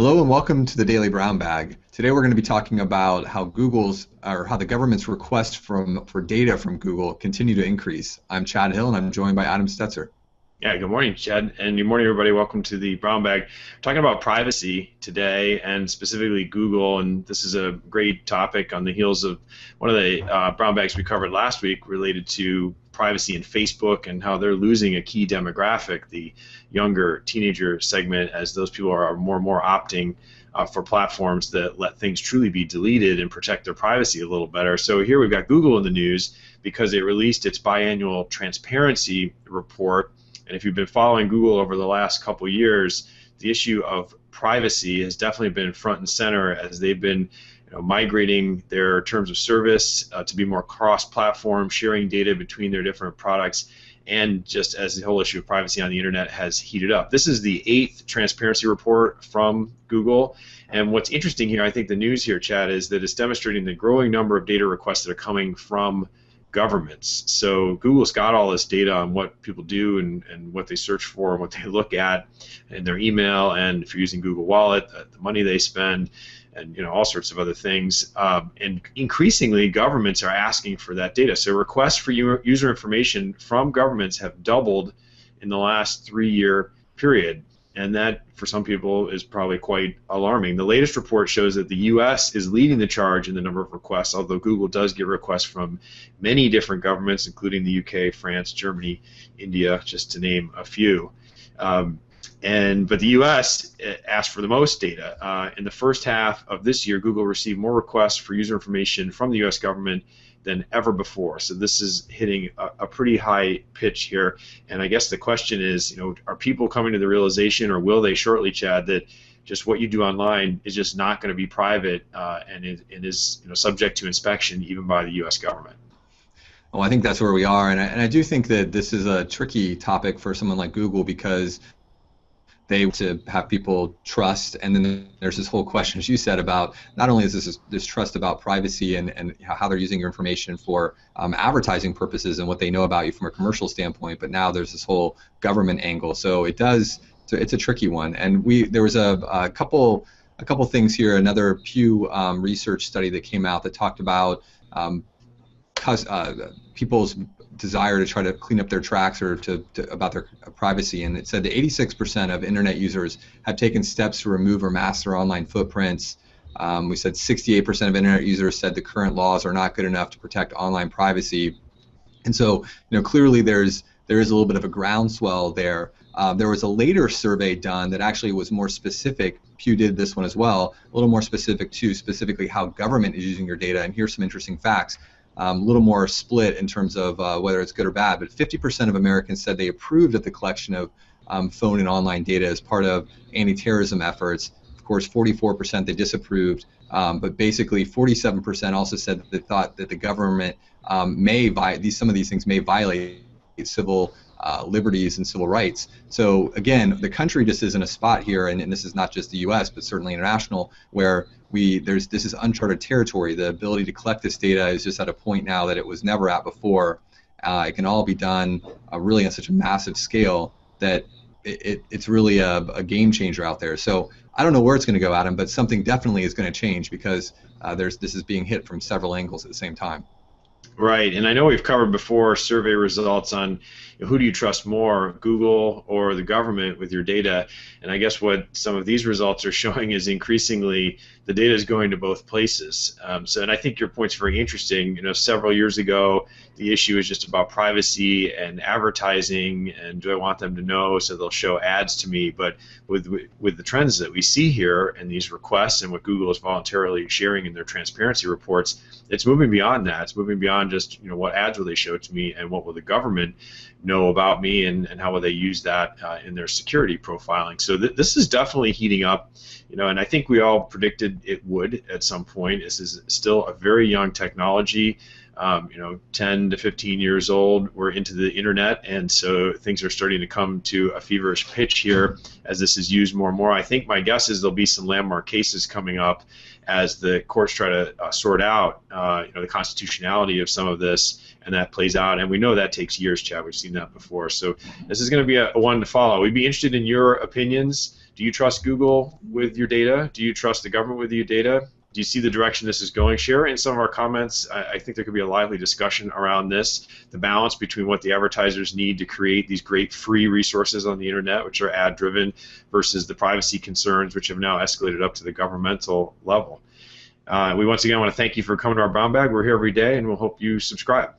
Hello and welcome to the Daily Brown Bag. Today we're going to be talking about how how the government's requests for data from Google continue to increase. I'm Chad Hill and I'm joined by Adam Stetzer. Yeah, good morning, Chad, and good morning, everybody. Welcome to the Brown Bag. Talking about privacy today, and specifically Google, and this is a great topic on the heels of one of the Brown Bags we covered last week related to privacy in Facebook and how they're losing a key demographic, the younger teenager segment, as those people are more and more opting for platforms that let things truly be deleted and protect their privacy a little better. So here we've got Google in the news because it released its biannual transparency report. And if you've been following Google over the last couple of years, the issue of privacy has definitely been front and center as they've been migrating their terms of service to be more cross-platform, sharing data between their different products, and just as the whole issue of privacy on the internet has heated up. This is the 8th transparency report from Google. And what's interesting here, I think the news here, Chad, is that it's demonstrating the growing number of data requests that are coming from governments. So Google's got all this data on what people do and what they search for and what they look at in their email, and if you're using Google Wallet, the money they spend, and all sorts of other things. And increasingly, governments are asking for that data. So requests for user information from governments have doubled in the last 3-year period. And that, for some people, is probably quite alarming. The latest report shows that the U.S. is leading the charge in the number of requests, although Google does get requests from many different governments, including the U.K., France, Germany, India, just to name a few. But the U.S. asked for the most data. In the first half of this year, Google received more requests for user information from the U.S. government than ever before. So this is hitting a pretty high pitch here. And I guess the question is, are people coming to the realization, or will they shortly, Chad, that just what you do online is just not going to be private and it is subject to inspection even by the U.S. government? Well, I think that's where we are, and I do think that this is a tricky topic for someone like Google because they want to have people trust, and then there's this whole question, as you said, about not only is this trust about privacy and how they're using your information for advertising purposes and what they know about you from a commercial standpoint, but now there's this whole government angle. So it's a tricky one. And there was a couple things here. Another Pew Research Study that came out that talked about people's desire to try to clean up their tracks or about their privacy, and it said that 86% of internet users have taken steps to remove or mask their online footprints. We said 68% of internet users said the current laws are not good enough to protect online privacy, and so clearly there is a little bit of a groundswell there. There was a later survey done that actually was more specific. Pew did this one as well, a little more specific to specifically how government is using your data, and here's some interesting facts. A little more split in terms of whether it's good or bad, but 50% of Americans said they approved of the collection of phone and online data as part of anti-terrorism efforts. Of course, 44% they disapproved, but basically 47% also said that they thought that the government some of these things may violate civil liberties and civil rights. So again, the country just is in a spot here, and this is not just the U.S., but certainly international, where this is uncharted territory. The ability to collect this data is just at a point now that it was never at before. It can all be done really on such a massive scale that it's really a game changer out there. So I don't know where it's going to go, Adam, but something definitely is going to change because this is being hit from several angles at the same time. Right, and I know we've covered before survey results on who do you trust more, Google or the government with your data, and I guess what some of these results are showing is increasingly the data is going to both places. And I think your point's very interesting. Several years ago, the issue is just about privacy and advertising, and do I want them to know so they'll show ads to me? But with the trends that we see here and these requests and what Google is voluntarily sharing in their transparency reports, it's moving beyond that. It's moving beyond just what ads will they show to me and what will the government know about me and how will they use that in their security profiling. So this is definitely heating up, and I think we all predicted it would at some point. This is still a very young technology. 10 to 15 years old, we're into the internet, and so things are starting to come to a feverish pitch here as this is used more and more. I think my guess is there'll be some landmark cases coming up as the courts try to sort out the constitutionality of some of this, and that plays out. And we know that takes years, Chad. We've seen that before. So this is going to be a one to follow. We'd be interested in your opinions Do you trust Google with your data? Do you trust the government with your data? Do you see the direction this is going? Share in some of our comments. I think there could be a lively discussion around this, the balance between what the advertisers need to create these great free resources on the internet, which are ad-driven, versus the privacy concerns, which have now escalated up to the governmental level. We once again want to thank you for coming to our Brown Bag. We're here every day, and we'll hope you subscribe.